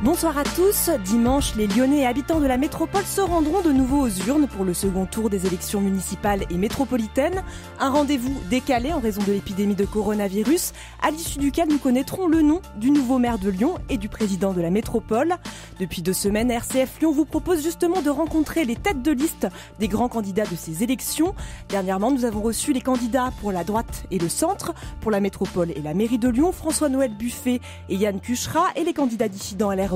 Bonsoir à tous. Dimanche, les Lyonnais et habitants de la métropole se rendront de nouveau aux urnes pour le second tour des élections municipales et métropolitaines. Un rendez-vous décalé en raison de l'épidémie de coronavirus, à l'issue duquel nous connaîtrons le nom du nouveau maire de Lyon et du président de la métropole. Depuis 2 semaines, RCF Lyon vous propose justement de rencontrer les têtes de liste des grands candidats de ces élections. Dernièrement, nous avons reçu les candidats pour la droite et le centre, pour la métropole et la mairie de Lyon, François-Noël Buffet et Yann Cuchera, et les candidats dissidents LREM,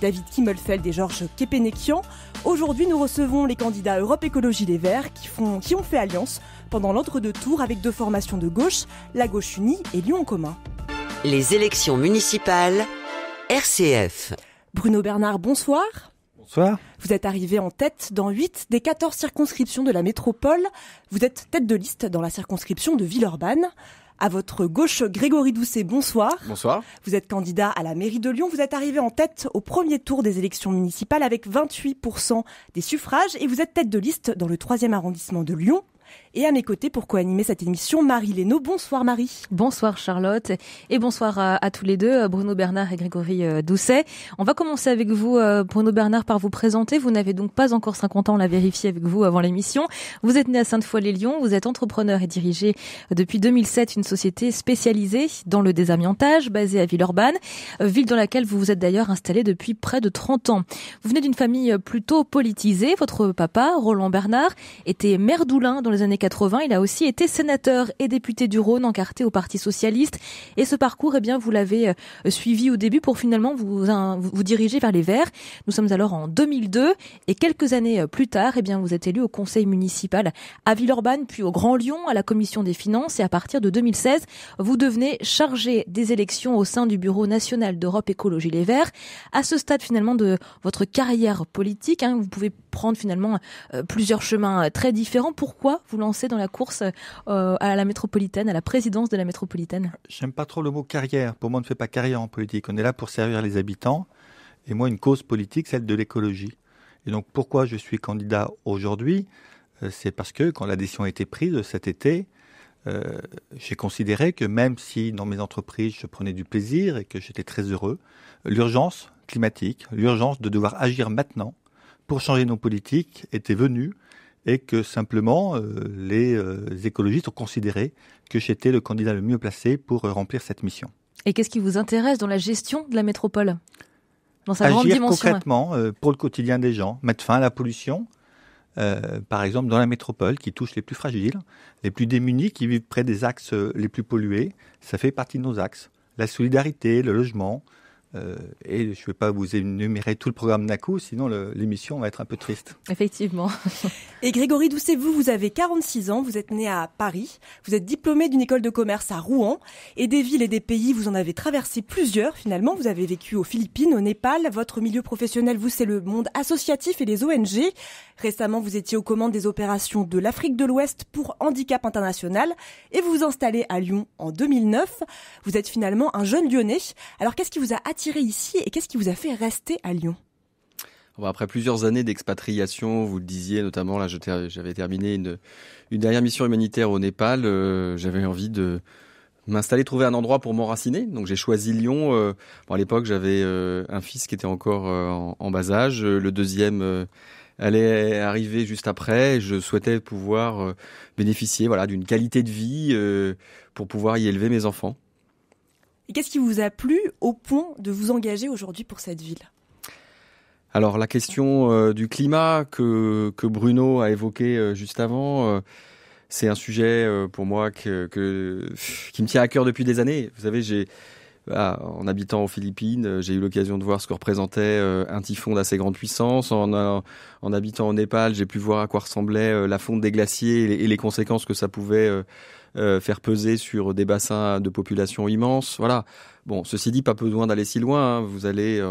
David Kimmelfeld et Georges Kepenekian. Aujourd'hui, nous recevons les candidats Europe Écologie Les Verts qui ont fait alliance pendant l'entre-deux tours avec 2 formations de gauche, la Gauche Unie et Lyon en commun. Les élections municipales, RCF. Bruno Bernard, bonsoir. Bonsoir. Vous êtes arrivé en tête dans 8 des 14 circonscriptions de la métropole. Vous êtes tête de liste dans la circonscription de Villeurbanne. À votre gauche, Grégory Doucet, bonsoir. Bonsoir. Vous êtes candidat à la mairie de Lyon. Vous êtes arrivé en tête au premier tour des élections municipales avec 28% des suffrages et vous êtes tête de liste dans le 3e arrondissement de Lyon. Et à mes côtés, pour co-animer cette émission, Marie Lénaud. Bonsoir Marie. Bonsoir Charlotte et bonsoir à tous les deux, Bruno Bernard et Grégory Doucet. On va commencer avec vous, Bruno Bernard, par vous présenter. Vous n'avez donc pas encore 50 ans, on l'a vérifié avec vous avant l'émission. Vous êtes né à Sainte-Foy-les-Lyons, vous êtes entrepreneur et dirigez depuis 2007 une société spécialisée dans le désamiantage, basée à Villeurbanne, ville dans laquelle vous vous êtes d'ailleurs installé depuis près de 30 ans. Vous venez d'une famille plutôt politisée. Votre papa, Roland Bernard, était maire d'Oulin dans les années 80. Il a aussi été sénateur et député du Rhône, encarté au Parti socialiste. Et ce parcours, vous l'avez suivi au début pour finalement vous diriger vers les Verts. Nous sommes alors en 2002 et quelques années plus tard, vous êtes élu au conseil municipal à Villeurbanne, puis au Grand Lyon, à la commission des finances. Et à partir de 2016, vous devenez chargé des élections au sein du bureau national d'Europe Écologie Les Verts. À ce stade finalement de votre carrière politique, vous pouvez prendre finalement plusieurs chemins très différents. Pourquoi vous lancez dans la course à la métropolitaine, à la présidence de la métropolitaine? J'aime pas trop le mot carrière. Pour moi, on ne fait pas carrière en politique. On est là pour servir les habitants. Et moi, une cause politique, celle de l'écologie. Et donc, pourquoi je suis candidat aujourd'hui? C'est parce que quand la décision a été prise cet été, j'ai considéré que même si dans mes entreprises, je prenais du plaisir et que j'étais très heureux, l'urgence climatique, l'urgence de devoir agir maintenant pour changer nos politiques était venue et que simplement les écologistes ont considéré que j'étais le candidat le mieux placé pour remplir cette mission. Et qu'est-ce qui vous intéresse dans la gestion de la métropole, dans sa grande dimension? dimension? Agir concrètement pour le quotidien des gens, mettre fin à la pollution, par exemple dans la métropole qui touche les plus fragiles, les plus démunis qui vivent près des axes les plus pollués. Ça fait partie de nos axes. La solidarité, le logement. Et je ne vais pas vous énumérer tout le programme d'un coup, sinon l'émission va être un peu triste. Effectivement. Et Grégory Doucet, vous avez 46 ans, vous êtes né à Paris, vous êtes diplômé d'une école de commerce à Rouen, et des villes et des pays, vous en avez traversé plusieurs finalement. Vous avez vécu aux Philippines, au Népal. Votre milieu professionnel, vous, c'est le monde associatif et les ONG. Récemment, vous étiez aux commandes des opérations de l'Afrique de l'Ouest pour Handicap International, et vous vous installez à Lyon en 2009. Vous êtes finalement un jeune Lyonnais. Alors qu'est-ce qui vous a attiré ici et qu'est-ce qui vous a fait rester à Lyon? Après plusieurs années d'expatriation, vous le disiez, notamment là, j'avais terminé une dernière mission humanitaire au Népal. J'avais envie de m'installer, trouver un endroit pour m'enraciner. Donc j'ai choisi Lyon. À l'époque, j'avais un fils qui était encore en bas âge. Le deuxième allait arriver juste après. Je souhaitais pouvoir bénéficier d'une qualité de vie pour pouvoir y élever mes enfants. Et qu'est-ce qui vous a plu au point de vous engager aujourd'hui pour cette ville? Alors la question du climat que Bruno a évoqué juste avant, c'est un sujet pour moi qui me tient à cœur depuis des années. Vous savez, en habitant aux Philippines, j'ai eu l'occasion de voir ce que représentait un typhon d'assez grande puissance. En habitant au Népal, j'ai pu voir à quoi ressemblait la fonte des glaciers et les conséquences que ça pouvait faire peser sur des bassins de population immenses. Voilà. Bon, ceci dit, pas besoin d'aller si loin. Vous allez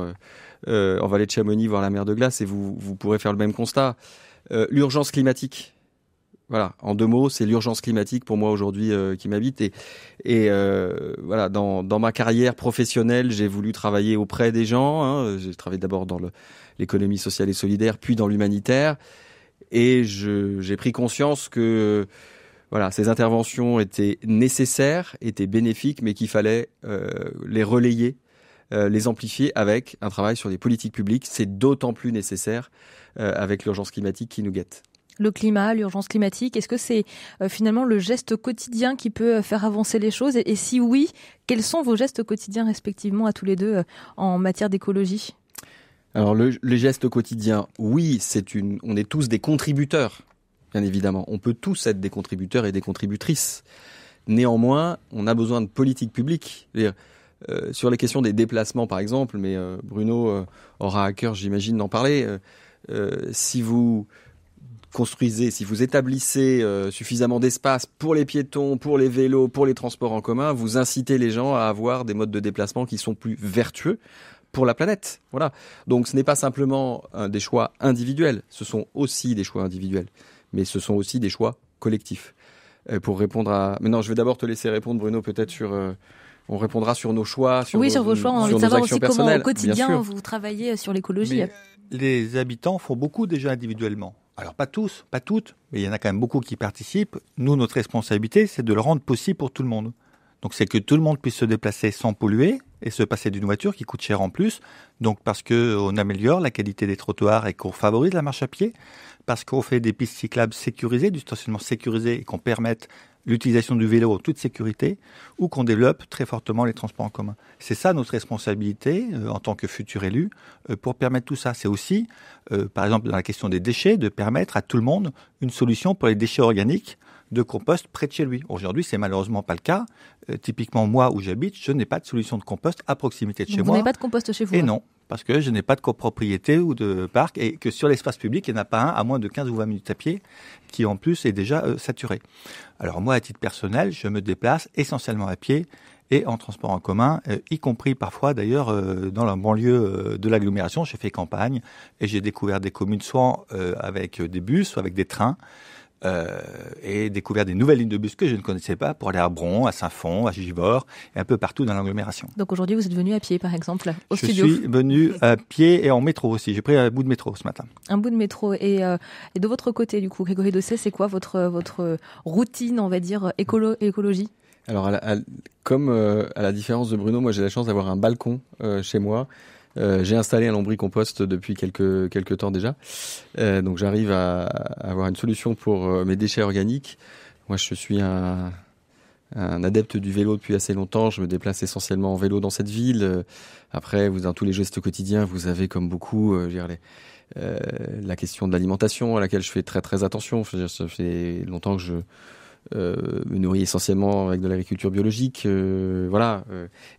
en vallée de Chamonix voir la mer de glace et vous pourrez faire le même constat. L'urgence climatique. Voilà, en 2 mots, c'est l'urgence climatique pour moi aujourd'hui qui m'habite. Et dans ma carrière professionnelle, j'ai voulu travailler auprès des gens. J'ai travaillé d'abord dans l'économie sociale et solidaire, puis dans l'humanitaire. Et j'ai pris conscience que ces interventions étaient nécessaires, étaient bénéfiques, mais qu'il fallait les relayer les amplifier avec un travail sur les politiques publiques. C'est d'autant plus nécessaire avec l'urgence climatique qui nous guette. Le climat, l'urgence climatique, est-ce que c'est finalement le geste quotidien qui peut faire avancer les choses ? Et si oui, quels sont vos gestes quotidiens respectivement à tous les deux en matière d'écologie ? Alors les gestes quotidiens, oui, on est tous des contributeurs, bien évidemment. On peut tous être des contributeurs et des contributrices. Néanmoins, on a besoin de politiques publiques. Sur les questions des déplacements, par exemple, mais Bruno aura à cœur, j'imagine, d'en parler. Si vous construisez, si vous établissez suffisamment d'espace pour les piétons, pour les vélos, pour les transports en commun, vous incitez les gens à avoir des modes de déplacement qui sont plus vertueux pour la planète. Voilà. Donc ce n'est pas simplement des choix individuels, ce sont aussi des choix individuels, mais ce sont aussi des choix collectifs. Pour répondre à... Mais non, je vais d'abord te laisser répondre, Bruno, peut-être sur... On répondra sur nos choix, sur vos choix. On a envie de savoir aussi comment au quotidien vous travaillez sur l'écologie. Mais les habitants font beaucoup déjà individuellement. Alors pas tous, pas toutes, mais il y en a quand même beaucoup qui participent. Nous, notre responsabilité, c'est de le rendre possible pour tout le monde. Donc c'est que tout le monde puisse se déplacer sans polluer et se passer d'une voiture qui coûte cher en plus. Donc parce qu'on améliore la qualité des trottoirs et qu'on favorise la marche à pied, parce qu'on fait des pistes cyclables sécurisées, du stationnement sécurisé et qu'on permette l'utilisation du vélo en toute sécurité, ou qu'on développe très fortement les transports en commun. C'est ça notre responsabilité en tant que futur élu pour permettre tout ça. C'est aussi, par exemple, dans la question des déchets, de permettre à tout le monde une solution pour les déchets organiques de compost près de chez lui. Aujourd'hui, c'est malheureusement pas le cas. Typiquement, moi, où j'habite, je n'ai pas de solution de compost à proximité de chez moi. Vous n'avez pas de compost chez vous ? Et non, parce que je n'ai pas de copropriété ou de parc et que sur l'espace public, il n'y en a pas un à moins de 15 ou 20 minutes à pied qui, en plus, est déjà saturé. Alors moi, à titre personnel, je me déplace essentiellement à pied et en transport en commun, y compris parfois d'ailleurs dans la banlieue de l'agglomération. J'ai fait campagne et j'ai découvert des communes soit avec des bus, soit avec des trains. Et découvert des nouvelles lignes de bus que je ne connaissais pas pour aller à Bron, à Saint-Fond, à Givors et un peu partout dans l'agglomération. Donc aujourd'hui, vous êtes venu à pied, par exemple, au studio ? Je suis venu à pied et en métro aussi. J'ai pris un bout de métro ce matin. Un bout de métro. Et de votre côté, du coup, Grégory Doucet, c'est quoi votre routine, on va dire, écologie ? Alors, comme à la différence de Bruno, moi j'ai la chance d'avoir un balcon chez moi. J'ai installé un lombricompost depuis quelques temps déjà. Donc j'arrive à avoir une solution pour mes déchets organiques. Moi je suis un adepte du vélo depuis assez longtemps. Je me déplace essentiellement en vélo dans cette ville. Après, dans tous les gestes quotidiens, vous avez comme beaucoup la question de l'alimentation à laquelle je fais très très attention. Ça fait longtemps que je me nourris essentiellement avec de l'agriculture biologique, voilà.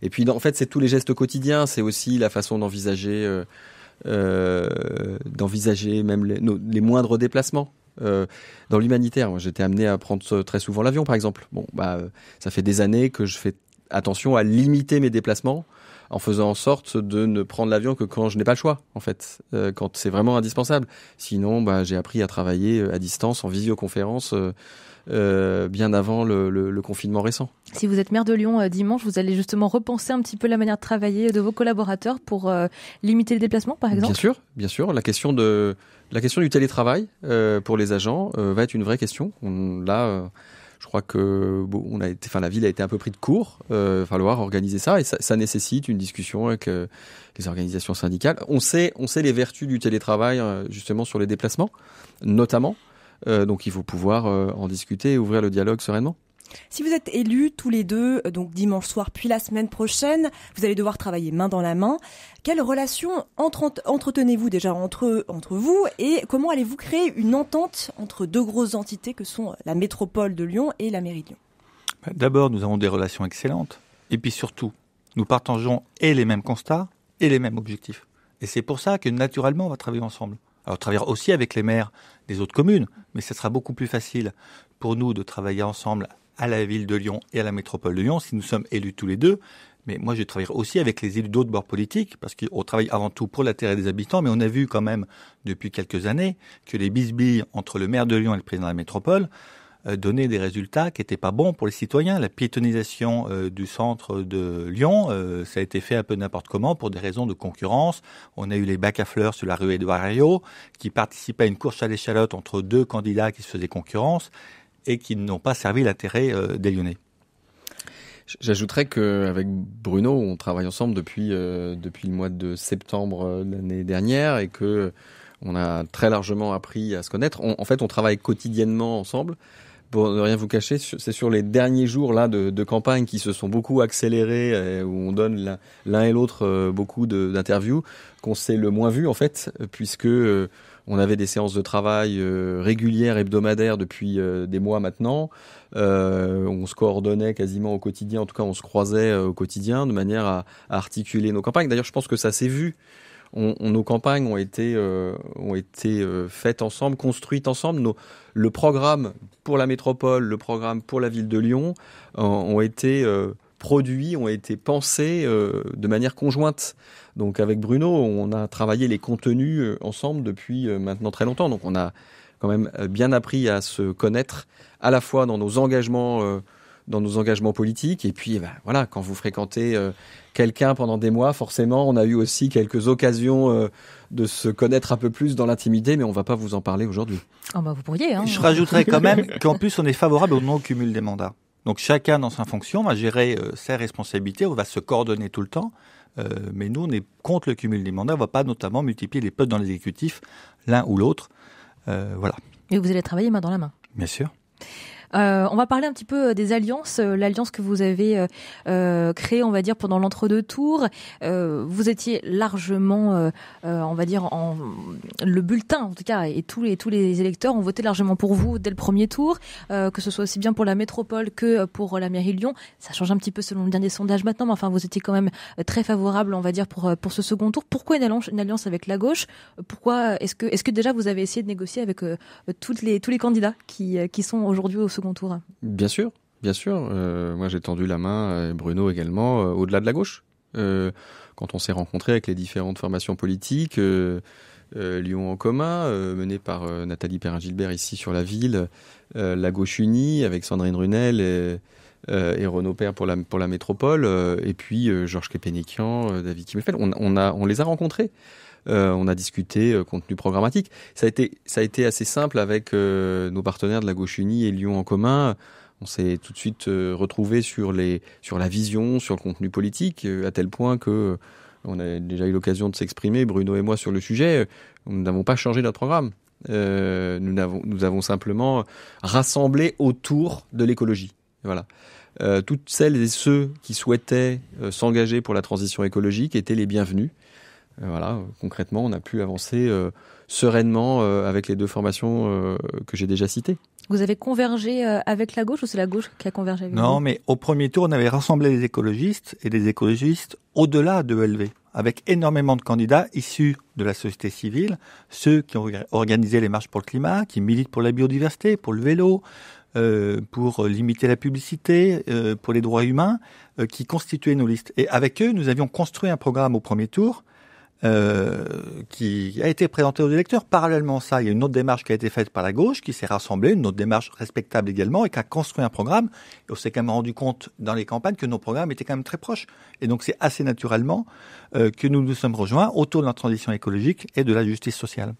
Et puis en fait, c'est tous les gestes quotidiens. C'est aussi la façon d'envisager même les moindres déplacements. Dans l'humanitaire, moi, j'étais amené à prendre très souvent l'avion, par exemple. Bon, ça fait des années que je fais attention à limiter mes déplacements en faisant en sorte de ne prendre l'avion que quand je n'ai pas le choix, en fait, quand c'est vraiment indispensable. Sinon, j'ai appris à travailler à distance, en visioconférence, bien avant le confinement récent. Si vous êtes maire de Lyon dimanche, vous allez justement repenser un petit peu la manière de travailler de vos collaborateurs pour limiter les déplacements, par exemple ? Bien sûr. La question du télétravail pour les agents va être une vraie question. Je crois que la ville a été un peu pris de court. Il va falloir organiser ça et ça nécessite une discussion avec les organisations syndicales. On sait les vertus du télétravail justement sur les déplacements, notamment. Donc il faut pouvoir en discuter et ouvrir le dialogue sereinement. Si vous êtes élus tous les deux, donc dimanche soir puis la semaine prochaine, vous allez devoir travailler main dans la main. Quelle relation entretenez-vous déjà entre vous et comment allez-vous créer une entente entre deux grosses entités que sont la métropole de Lyon et la mairie de Lyon ? D'abord, nous avons des relations excellentes et puis surtout, nous partageons et les mêmes constats et les mêmes objectifs. Et c'est pour ça que naturellement, on va travailler ensemble. Alors, travailler aussi avec les maires des autres communes, mais ce sera beaucoup plus facile pour nous de travailler ensemble à la ville de Lyon et à la métropole de Lyon si nous sommes élus tous les deux. Mais moi, je travaillerai aussi avec les élus d'autres bords politiques parce qu'on travaille avant tout pour l'intérêt des habitants. Mais on a vu quand même depuis quelques années que les bisbilles entre le maire de Lyon et le président de la métropole donnaient des résultats qui n'étaient pas bons pour les citoyens. La piétonisation du centre de Lyon, ça a été fait un peu n'importe comment pour des raisons de concurrence. On a eu les bacs à fleurs sur la rue Édouard Herriot qui participaient à une course à l'échalote entre deux candidats qui se faisaient concurrence et qui n'ont pas servi l'intérêt des Lyonnais. J'ajouterais qu'avec Bruno, on travaille ensemble depuis le mois de septembre de l'année dernière et que on a très largement appris à se connaître. En fait, on travaille quotidiennement ensemble. Pour ne rien vous cacher, c'est sur les derniers jours là de campagne qui se sont beaucoup accélérés, où on donne l'un et l'autre beaucoup d'interviews, qu'on s'est le moins vu en fait, puisque on avait des séances de travail régulières, hebdomadaires depuis des mois maintenant. On se coordonnait quasiment au quotidien, en tout cas on se croisait au quotidien de manière à articuler nos campagnes. D'ailleurs, je pense que ça s'est vu. Nos campagnes ont été faites ensemble, construites ensemble. Le programme pour la métropole, le programme pour la ville de Lyon ont été produits, ont été pensés de manière conjointe. Donc avec Bruno, on a travaillé les contenus ensemble depuis maintenant très longtemps. Donc on a quand même bien appris à se connaître à la fois dans nos engagements politiques, et puis voilà, quand vous fréquentez quelqu'un pendant des mois, forcément on a eu aussi quelques occasions de se connaître un peu plus dans l'intimité, mais on va pas vous en parler aujourd'hui. Oh bah vous pourriez, hein. Je rajouterais quand même qu'en plus on est favorable au non-cumul des mandats. Donc chacun dans sa fonction va gérer ses responsabilités, on va se coordonner tout le temps, mais nous on est contre le cumul des mandats, on va pas notamment multiplier les postes dans l'exécutif, l'un ou l'autre. Voilà. Et vous allez travailler main dans la main. Bien sûr. On va parler un petit peu des alliances, l'alliance que vous avez créée, on va dire, pendant l'entre-deux tours. Vous étiez largement, on va dire, le bulletin, en tout cas, et tous les électeurs ont voté largement pour vous dès le premier tour, que ce soit aussi bien pour la métropole que pour la mairie de Lyon. Ça change un petit peu selon le dernier sondage maintenant, mais enfin, vous étiez quand même très favorable, on va dire, pour ce second tour. Pourquoi une alliance avec la gauche? Pourquoi est-ce que déjà vous avez essayé de négocier avec tous les candidats qui sont aujourd'hui au second tour? Bien sûr. Moi, j'ai tendu la main, Bruno également, au-delà de la gauche. Quand on s'est rencontrés avec les différentes formations politiques, Lyon en commun, menée par Nathalie Perrin-Gilbert ici sur la ville, la gauche unie avec Sandrine Runel et Renaud Père pour la métropole, et puis Georges Képénékian, David Kimmelfeld. On les a rencontrés. On a discuté contenu programmatique. Ça a été assez simple avec nos partenaires de la Gauche Unie et Lyon en commun. On s'est tout de suite retrouvés sur la vision, sur le contenu politique, à tel point que on a déjà eu l'occasion de s'exprimer, Bruno et moi, sur le sujet. Nous n'avons pas changé notre programme. Nous avons simplement rassemblé autour de l'écologie. Voilà. Toutes celles et ceux qui souhaitaient s'engager pour la transition écologique étaient les bienvenus. Voilà, concrètement, on a pu avancer sereinement avec les deux formations que j'ai déjà citées. Vous avez convergé avec la gauche, ou c'est la gauche qui a convergé avec vous? Non, mais au premier tour, on avait rassemblé les écologistes et des écologistes au-delà de ELV, avec énormément de candidats issus de la société civile, ceux qui ont organisé les marches pour le climat, qui militent pour la biodiversité, pour le vélo, pour limiter la publicité, pour les droits humains, qui constituaient nos listes. Et avec eux, nous avions construit un programme au premier tour qui a été présenté aux électeurs. Parallèlement à ça, il y a une autre démarche qui a été faite par la gauche, qui s'est rassemblée, une autre démarche respectable également, et qui a construit un programme. Et on s'est quand même rendu compte dans les campagnes que nos programmes étaient quand même très proches. Et donc c'est assez naturellement que nous nous sommes rejoints autour de la transition écologique et de la justice sociale.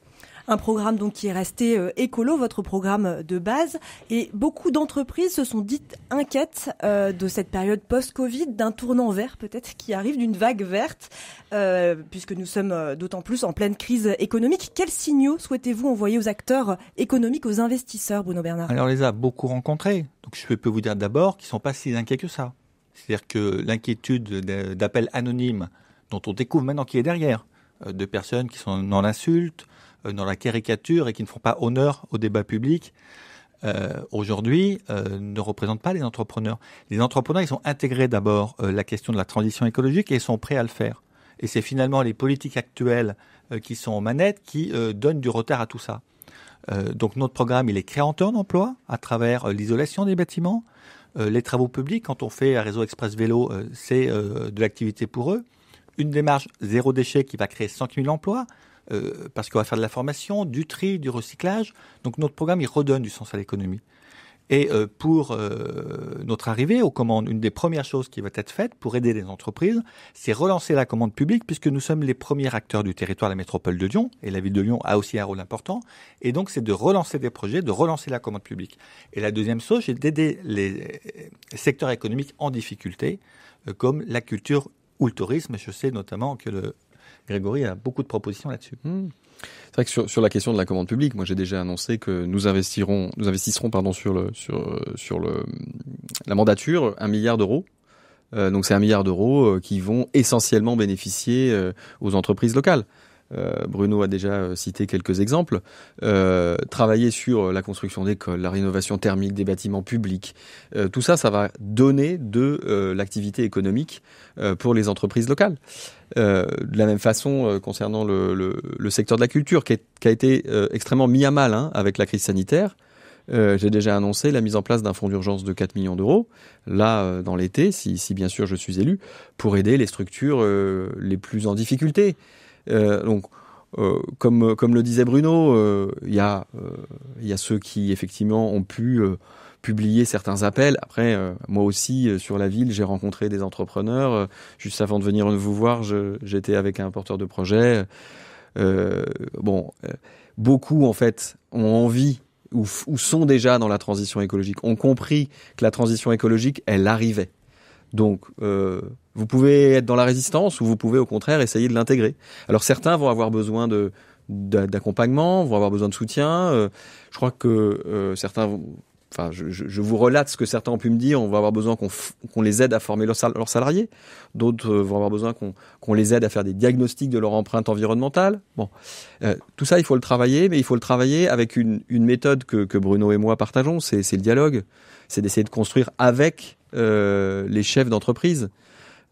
Un programme donc qui est resté écolo, votre programme de base. Et beaucoup d'entreprises se sont dites inquiètes de cette période post-Covid, d'un tournant vert peut-être qui arrive, d'une vague verte, puisque nous sommes d'autant plus en pleine crise économique. Quels signaux souhaitez-vous envoyer aux acteurs économiques, aux investisseurs, Bruno Bernard? Alors on les a beaucoup rencontrés. Donc je peux vous dire d'abord qu'ils ne sont pas si inquiets que ça. C'est-à-dire que l'inquiétude d'appels anonymes dont on découvre maintenant qui est derrière, de personnes qui sont dans l'insulte, dans la caricature et qui ne font pas honneur au débat public, aujourd'hui, ne représentent pas les entrepreneurs. Les entrepreneurs, ils ont intégré d'abord la question de la transition écologique et ils sont prêts à le faire. Et c'est finalement les politiques actuelles qui sont aux manettes qui donnent du retard à tout ça. Donc notre programme, il est créateur d'emplois à travers l'isolation des bâtiments, les travaux publics. Quand on fait un réseau express vélo, c'est de l'activité pour eux. Une démarche zéro déchet qui va créer 100 000 emplois, parce qu'on va faire de la formation, du tri, du recyclage. Donc notre programme, il redonne du sens à l'économie. Et pour notre arrivée aux commandes, une des premières choses qui va être faite pour aider les entreprises, c'est relancer la commande publique, puisque nous sommes les premiers acteurs du territoire de la métropole de Lyon, et la ville de Lyon a aussi un rôle important. Et donc, c'est de relancer des projets, de relancer la commande publique. Et la deuxième chose, c'est d'aider les secteurs économiques en difficulté, comme la culture ou le tourisme. Je sais notamment que Grégory a beaucoup de propositions là-dessus. C'est vrai que sur la question de la commande publique, moi j'ai déjà annoncé que nous investisserons sur la mandature 1 milliard d'euros. Donc c'est 1 milliard d'euros qui vont essentiellement bénéficier aux entreprises locales. Bruno a déjà cité quelques exemples. Travailler sur la construction d'écoles, la rénovation thermique des bâtiments publics, tout ça, ça va donner de l'activité économique pour les entreprises locales. De la même façon, concernant le secteur de la culture, qui a été extrêmement mis à mal avec la crise sanitaire. J'ai déjà annoncé la mise en place d'un fonds d'urgence de 4 millions d'euros, là, dans l'été, si bien sûr je suis élu, pour aider les structures les plus en difficulté. Donc, comme le disait Bruno, il y a ceux qui effectivement ont pu publier certains appels. Après, moi aussi, sur la ville, j'ai rencontré des entrepreneurs. Juste avant de venir vous voir, j'étais avec un porteur de projet. Beaucoup en fait ont envie ou sont déjà dans la transition écologique, ont compris que la transition écologique, elle arrivait. Donc, vous pouvez être dans la résistance ou vous pouvez au contraire essayer de l'intégrer. Alors certains vont avoir besoin d'accompagnement, vont avoir besoin de soutien. Je crois que certains, je vous relate ce que certains ont pu me dire. On va avoir besoin qu'on les aide à former leurs salariés. D'autres vont avoir besoin qu'on les aide à faire des diagnostics de leur empreinte environnementale. Bon, tout ça, il faut le travailler, mais il faut le travailler avec une méthode que Bruno et moi partageons. C'est le dialogue. C'est d'essayer de construire avec les chefs d'entreprise.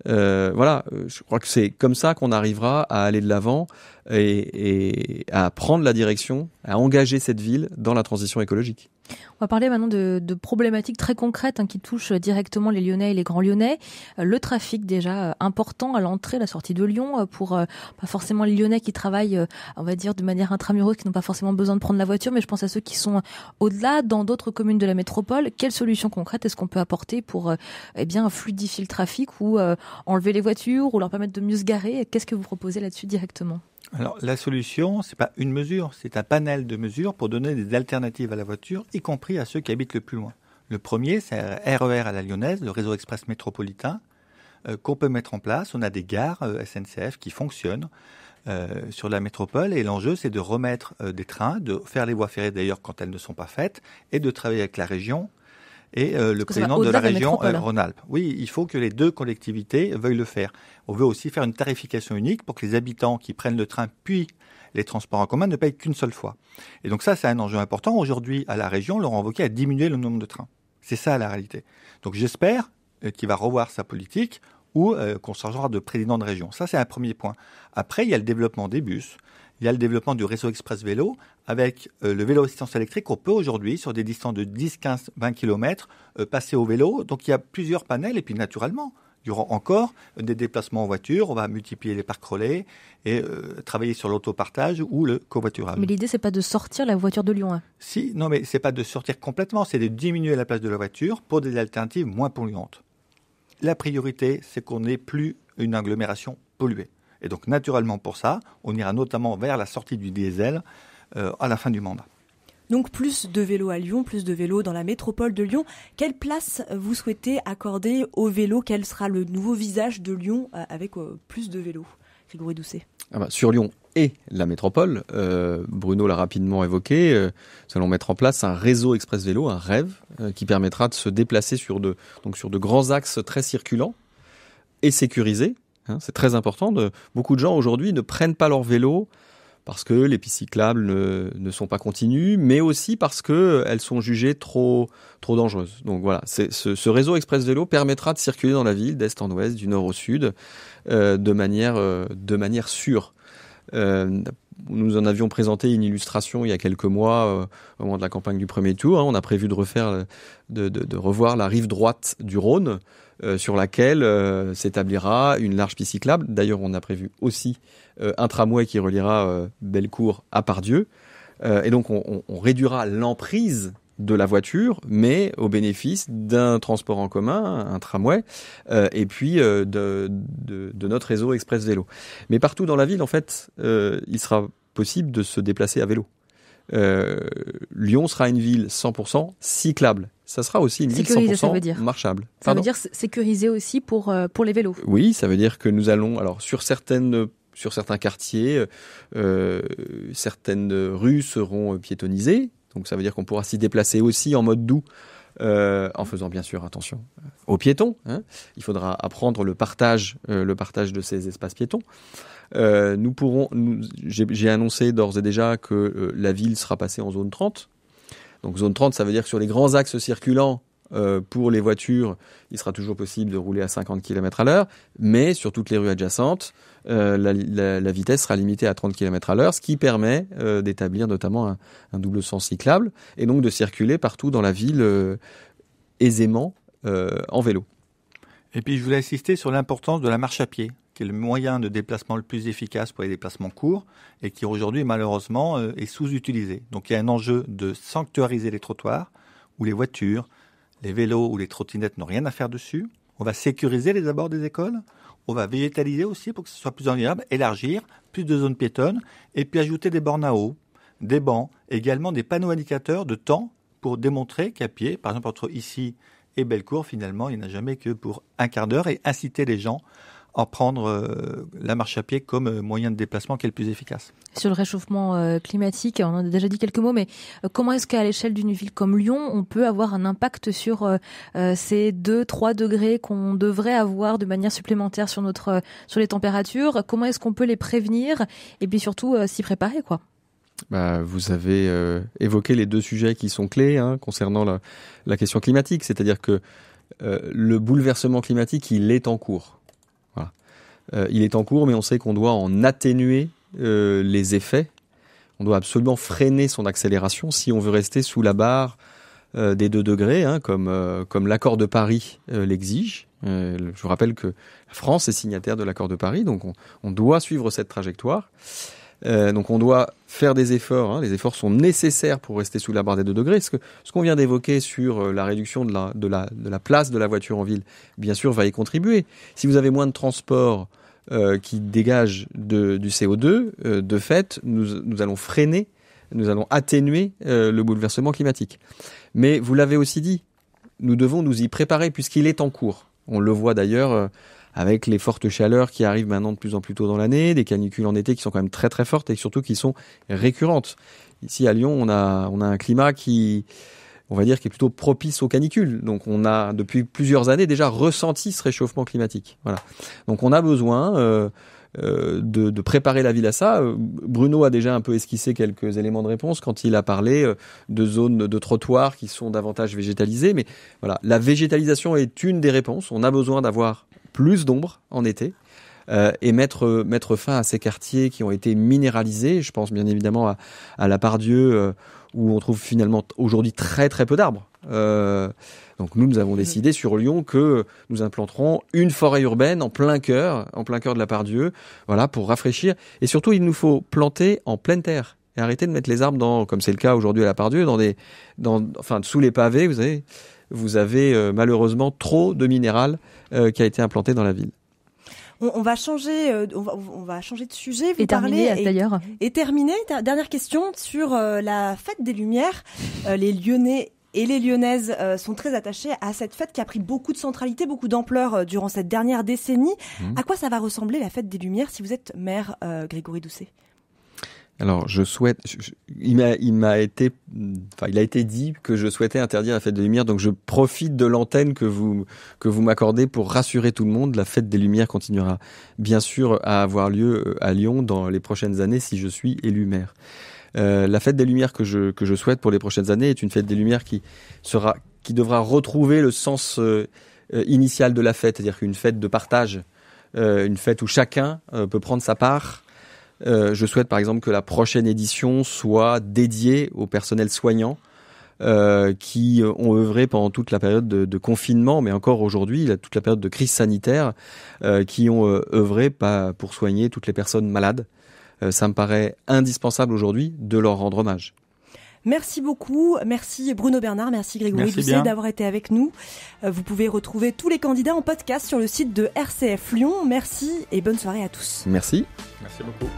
Je crois que c'est comme ça qu'on arrivera à aller de l'avant et à prendre la direction, à engager cette ville dans la transition écologique. On va parler maintenant de problématiques très concrètes qui touchent directement les Lyonnais et les Grands Lyonnais. Le trafic déjà important à l'entrée, la sortie de Lyon pour pas forcément les Lyonnais qui travaillent, on va dire, de manière intramuros, qui n'ont pas forcément besoin de prendre la voiture, mais je pense à ceux qui sont au-delà, dans d'autres communes de la métropole. Quelles solutions concrètes est-ce qu'on peut apporter pour fluidifier le trafic ou enlever les voitures ou leur permettre de mieux se garer? Qu'est-ce que vous proposez là-dessus directement? Alors, la solution, c'est pas une mesure, c'est un panel de mesures pour donner des alternatives à la voiture, y compris à ceux qui habitent le plus loin. Le premier, c'est un RER à la lyonnaise, le réseau express métropolitain, qu'on peut mettre en place. On a des gares SNCF qui fonctionnent sur la métropole, et l'enjeu, c'est de remettre des trains, de faire les voies ferrées d'ailleurs quand elles ne sont pas faites, et de travailler avec la région et le président de la région Rhône-Alpes. Oui, il faut que les deux collectivités veuillent le faire. On veut aussi faire une tarification unique pour que les habitants qui prennent le train puis les transports en commun ne payent qu'une seule fois. Et donc ça, c'est un enjeu important. Aujourd'hui, à la région, on leur a invoqué à diminuer le nombre de trains. C'est ça la réalité. Donc j'espère qu'il va revoir sa politique ou qu'on changera de président de région. Ça, c'est un premier point. Après, il y a le développement des bus. Il y a le développement du réseau express vélo avec le vélo assistance électrique. On peut aujourd'hui, sur des distances de 10, 15, 20 km, passer au vélo. Donc il y a plusieurs panels et puis naturellement, il y aura encore des déplacements en voiture. On va multiplier les parcs relais et travailler sur l'autopartage ou le covoiturage. Mais l'idée, c'est pas de sortir la voiture de Lyon. Si, non, mais c'est pas de sortir complètement, c'est de diminuer la place de la voiture pour des alternatives moins polluantes. La priorité, c'est qu'on n'ait plus une agglomération polluée. Et donc, naturellement, pour ça, on ira notamment vers la sortie du diesel à la fin du mandat. Donc, plus de vélos à Lyon, plus de vélos dans la métropole de Lyon. Quelle place vous souhaitez accorder au vélo? Quel sera le nouveau visage de Lyon avec plus de vélos? Grégory Doucet. Sur Lyon et la métropole, Bruno l'a rapidement évoqué, nous allons mettre en place un réseau express vélo, un rêve, qui permettra de se déplacer sur de grands axes très circulants et sécurisés. C'est très important. Beaucoup de gens aujourd'hui ne prennent pas leur vélo parce que les pistes cyclables ne sont pas continues, mais aussi parce qu'elles sont jugées trop dangereuses. Donc voilà, ce réseau express vélo permettra de circuler dans la ville d'est en ouest, du nord au sud, de manière sûre. Nous en avions présenté une illustration il y a quelques mois au moment de la campagne du premier tour. On a prévu de revoir la rive droite du Rhône, sur laquelle s'établira une large piste cyclable. D'ailleurs, on a prévu aussi un tramway qui reliera Bellecour à Pardieu. Et donc, on réduira l'emprise de la voiture, mais au bénéfice d'un transport en commun, un tramway, et puis de notre réseau Express Vélo. Mais partout dans la ville, en fait, il sera possible de se déplacer à vélo. Lyon sera une ville 100% cyclable. Ça sera aussi une ville 100% marchable. Ça veut dire sécurisé aussi pour les vélos. Oui, ça veut dire que nous allons, alors sur certains quartiers, certaines rues seront piétonnisées. Donc ça veut dire qu'on pourra s'y déplacer aussi en mode doux, en faisant bien sûr attention aux piétons. Il faudra apprendre le partage de ces espaces piétons. J'ai annoncé d'ores et déjà que la ville sera passée en zone 30. Donc zone 30, ça veut dire que sur les grands axes circulants, pour les voitures, il sera toujours possible de rouler à 50 km/h, mais sur toutes les rues adjacentes, la vitesse sera limitée à 30 km/h, ce qui permet d'établir notamment un double sens cyclable et donc de circuler partout dans la ville aisément en vélo. Et puis je voulais insister sur l'importance de la marche à pied, qui est le moyen de déplacement le plus efficace pour les déplacements courts et qui aujourd'hui malheureusement est sous-utilisé. Donc il y a un enjeu de sanctuariser les trottoirs où les voitures, les vélos ou les trottinettes n'ont rien à faire dessus. On va sécuriser les abords des écoles. On va végétaliser aussi pour que ce soit plus environnement, élargir, plus de zones piétonnes et puis ajouter des bornes à eau, des bancs, également des panneaux indicateurs de temps pour démontrer qu'à pied, par exemple entre ici et Bellecour, finalement, il n'y en a jamais que pour un quart d'heure et inciter les gens à prendre la marche à pied comme moyen de déplacement qui est le plus efficace. Sur le réchauffement climatique, on en a déjà dit quelques mots, mais comment est-ce qu'à l'échelle d'une ville comme Lyon, on peut avoir un impact sur ces 2-3 degrés qu'on devrait avoir de manière supplémentaire sur les températures? Comment est-ce qu'on peut les prévenir et puis surtout s'y préparer, quoi? Vous avez évoqué les deux sujets qui sont clés concernant la question climatique, c'est-à-dire que le bouleversement climatique, il est en cours. Voilà. Il est en cours, mais on sait qu'on doit en atténuer les effets. On doit absolument freiner son accélération si on veut rester sous la barre des 2 degrés, comme l'accord de Paris l'exige. Je vous rappelle que la France est signataire de l'accord de Paris, donc on doit suivre cette trajectoire. Donc on doit faire des efforts. Les efforts sont nécessaires pour rester sous la barre des 2 degrés. Ce qu'on vient d'évoquer sur la réduction de la place de la voiture en ville, bien sûr, va y contribuer. Si vous avez moins de transports qui dégagent du CO2, de fait, nous allons freiner, nous allons atténuer le bouleversement climatique. Mais vous l'avez aussi dit, nous devons nous y préparer puisqu'il est en cours. On le voit d'ailleurs avec les fortes chaleurs qui arrivent maintenant de plus en plus tôt dans l'année, des canicules en été qui sont quand même très très fortes et surtout qui sont récurrentes. Ici à Lyon, on a un climat qui est plutôt propice aux canicules. Donc on a depuis plusieurs années déjà ressenti ce réchauffement climatique. Voilà. Donc on a besoin de préparer la ville à ça. Bruno a déjà un peu esquissé quelques éléments de réponse quand il a parlé de zones de trottoirs qui sont davantage végétalisées. Mais voilà, la végétalisation est une des réponses. On a besoin d'avoir plus d'ombre en été et mettre fin à ces quartiers qui ont été minéralisés. Je pense bien évidemment à la Part-Dieu où on trouve finalement aujourd'hui très très peu d'arbres. Donc nous avons décidé sur Lyon que nous implanterons une forêt urbaine en plein cœur de la Part-Dieu, voilà, pour rafraîchir. Et surtout, il nous faut planter en pleine terre et arrêter de mettre les arbres comme c'est le cas aujourd'hui à la Part-Dieu, sous les pavés. Vous avez malheureusement trop de minéral qui a été implanté dans la ville. On va changer de sujet. Vous parlez d'ailleurs. Et terminer. Dernière question sur la fête des Lumières. Les Lyonnais et les Lyonnaises sont très attachés à cette fête qui a pris beaucoup de centralité, beaucoup d'ampleur durant cette dernière décennie. À quoi ça va ressembler la fête des Lumières si vous êtes maire, Grégory Doucet ? Alors, il a été dit que je souhaitais interdire la fête des Lumières, donc je profite de l'antenne que vous m'accordez pour rassurer tout le monde. La fête des Lumières continuera bien sûr à avoir lieu à Lyon dans les prochaines années si je suis élu maire. La fête des Lumières que je souhaite pour les prochaines années est une fête des Lumières qui devra retrouver le sens initial de la fête, c'est-à-dire qu'une fête de partage, une fête où chacun peut prendre sa part. Je souhaite par exemple que la prochaine édition soit dédiée au personnel soignant qui ont œuvré pendant toute la période de confinement, mais encore aujourd'hui, toute la période de crise sanitaire, qui ont œuvré pour soigner toutes les personnes malades. Ça me paraît indispensable aujourd'hui de leur rendre hommage. Merci beaucoup. Merci Bruno Bernard, merci Grégory Doucet d'avoir été avec nous. Vous pouvez retrouver tous les candidats en podcast sur le site de RCF Lyon. Merci et bonne soirée à tous. Merci. Merci beaucoup.